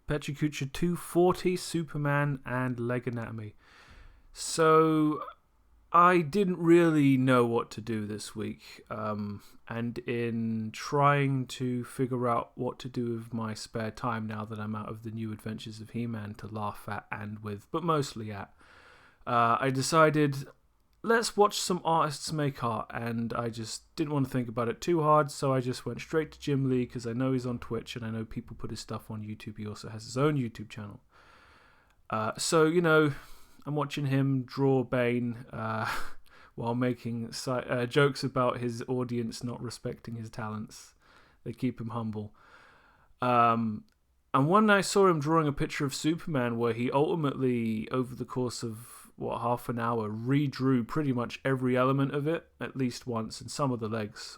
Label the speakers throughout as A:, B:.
A: Pecha Kucha 240, Superman, and Leg Anatomy. So I didn't really know what to do this week, and in trying to figure out what to do with my spare time now that I'm out of the New Adventures of He-Man to laugh at and with, but mostly at, I decided, let's watch some artists make art, and I just didn't want to think about it too hard, so I just went straight to Jim Lee, because I know he's on Twitch, and I know people put his stuff on YouTube. He also has his own YouTube channel. So, I'm watching him draw Bane while making jokes about his audience not respecting his talents. They keep him humble. And one night I saw him drawing a picture of Superman where he ultimately, over the course of, half an hour, redrew pretty much every element of it at least once, and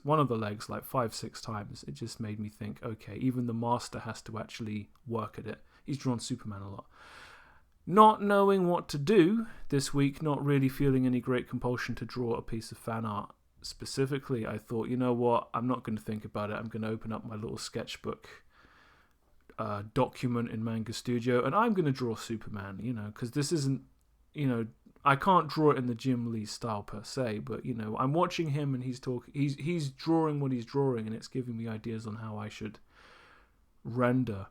A: one of the legs, like 5-6 times. It just made me think, okay, even the master has to actually work at it. He's drawn Superman a lot. Not knowing what to do this week, not really feeling any great compulsion to draw a piece of fan art specifically, I thought, you know what, I'm not going to think about it. I'm going to open up my little sketchbook document in Manga Studio, and I'm going to draw Superman, because this isn't, I can't draw it in the Jim Lee style per se, but, I'm watching him and he's drawing what he's drawing, and it's giving me ideas on how I should render.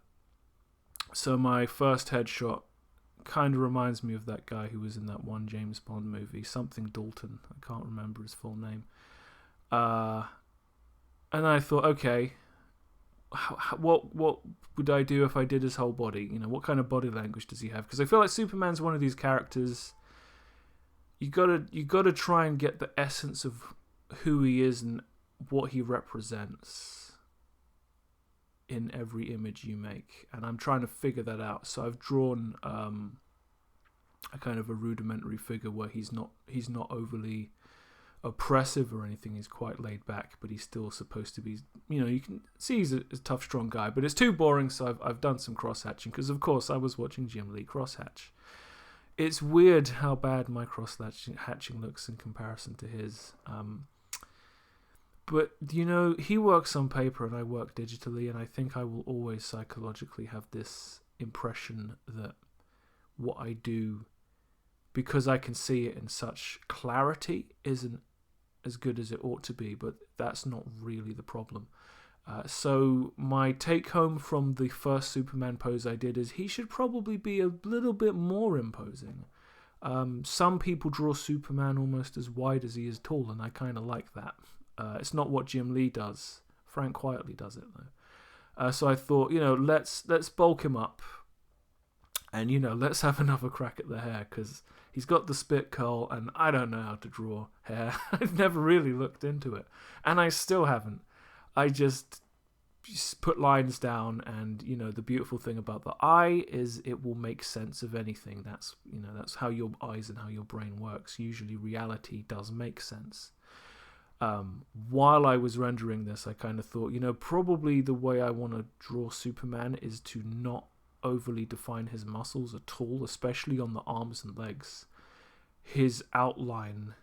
A: So my first headshot kind of reminds me of that guy who was in that one James Bond movie, something Dalton. I can't remember his full name. And I thought, okay, what would I do if I did his whole body? What kind of body language does he have? Because I feel like Superman's one of these characters. You gotta try and get the essence of who he is and what he represents in every image you make, and I'm trying to figure that out. So I've drawn a kind of a rudimentary figure where he's not overly oppressive or anything. He's quite laid back, but he's still supposed to be, you can see he's a tough, strong guy, but it's too boring. So I've done some cross-hatching, because of course I was watching Jim Lee cross-hatch. It's weird how bad my cross-hatching looks in comparison to his. But, he works on paper and I work digitally, and I think I will always psychologically have this impression that what I do, because I can see it in such clarity, isn't as good as it ought to be, but that's not really the problem. So my take home from the first Superman pose I did is he should probably be a little bit more imposing. Some people draw Superman almost as wide as he is tall, and I kind of like that. It's not what Jim Lee does. Frank quietly does it though. So I thought, let's bulk him up, and let's have another crack at the hair, because he's got the spit curl, and I don't know how to draw hair. I've never really looked into it, and I still haven't. I just put lines down, and the beautiful thing about the eye is it will make sense of anything. That's how your eyes and how your brain works. Usually reality does make sense. While I was rendering this, I kind of thought, probably the way I want to draw Superman is to not overly define his muscles at all, especially on the arms and legs. His outline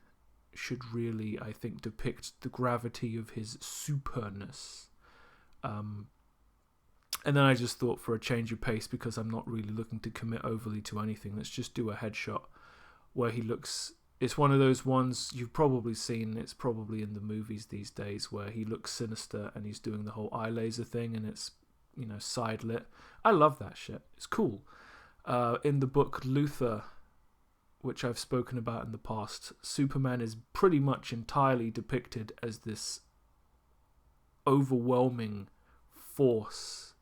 A: should really, I think, depict the gravity of his superness. And then I just thought, for a change of pace, because I'm not really looking to commit overly to anything, let's just do a headshot where he looks... It's one of those ones you've probably seen. It's probably in the movies these days, where he looks sinister and he's doing the whole eye laser thing, and it's, side lit. I love that shit. It's cool. In the book Luther, which I've spoken about in the past, Superman is pretty much entirely depicted as this overwhelming force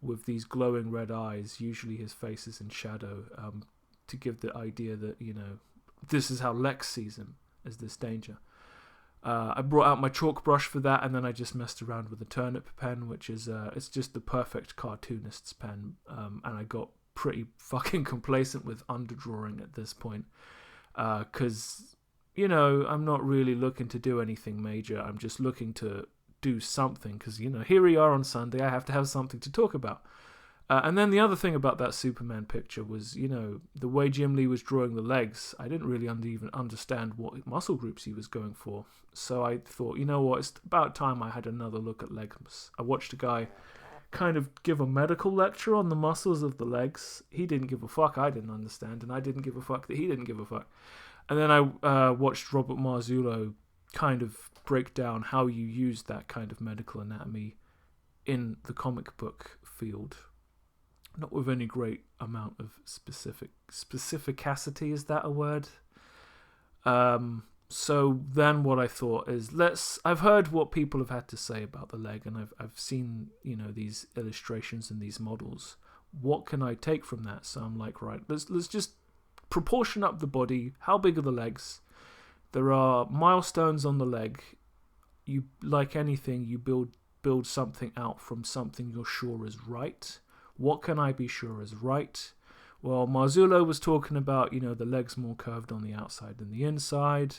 A: with these glowing red eyes. Usually his face is in shadow, to give the idea that, this is how Lex sees him, as this danger. I brought out my chalk brush for that, and then I just messed around with a turnip pen, which is it's just the perfect cartoonist's pen, and I got pretty fucking complacent with underdrawing at this point, because, I'm not really looking to do anything major. I'm just looking to do something, because, here we are on Sunday, I have to have something to talk about. And then the other thing about that Superman picture was, the way Jim Lee was drawing the legs, I didn't really even understand what muscle groups he was going for. So I thought, it's about time I had another look at legs. I watched a guy kind of give a medical lecture on the muscles of the legs. He didn't give a fuck. I didn't understand, and I didn't give a fuck that he didn't give a fuck. And then I watched Robert Marzullo kind of break down how you use that kind of medical anatomy in the comic book field. Not with any great amount of specificity, is that a word? So then what I thought is, I've heard what people have had to say about the leg, and I've seen, these illustrations and these models. What can I take from that? So I'm like, right, let's just proportion up the body. How big are the legs? There are milestones on the leg. You, like anything, you build something out from something you're sure is right. What can I be sure is right? Well, Marzullo was talking about, the legs more curved on the outside than the inside.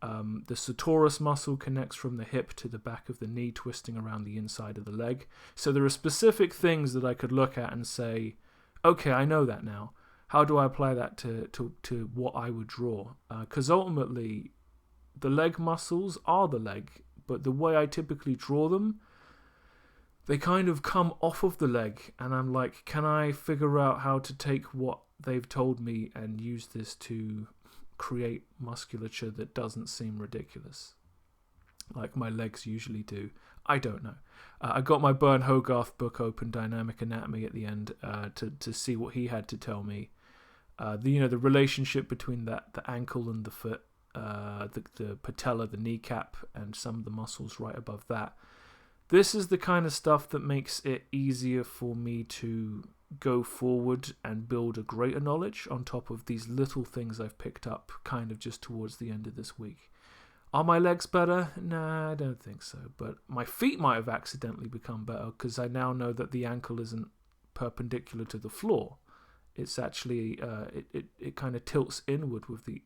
A: The satorius muscle connects from the hip to the back of the knee, twisting around the inside of the leg. So there are specific things that I could look at and say, okay, I know that now. How do I apply that to what I would draw? Because ultimately, the leg muscles are the leg, but the way I typically draw them, they kind of come off of the leg, and I'm like, can I figure out how to take what they've told me and use this to create musculature that doesn't seem ridiculous, like my legs usually do? I don't know. I got my Bern Hogarth book open, Dynamic Anatomy, at the end to see what he had to tell me. The relationship between the ankle and the foot, the patella, the kneecap, and some of the muscles right above that. This is the kind of stuff that makes it easier for me to go forward and build a greater knowledge on top of these little things I've picked up kind of just towards the end of this week. Are my legs better? Nah, I don't think so. But my feet might have accidentally become better because I now know that the ankle isn't perpendicular to the floor. It's actually, it kind of tilts inward with the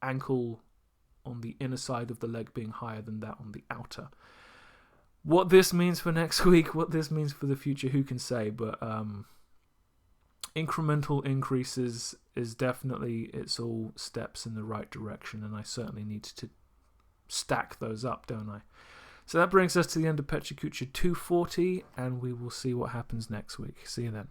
A: ankle on the inner side of the leg being higher than that on the outer. What this means for next week, what this means for the future, who can say? But incremental increases is definitely, it's all steps in the right direction, and I certainly need to stack those up, don't I? So that brings us to the end of Pecha Kucha 240, and we will see what happens next week. See you then.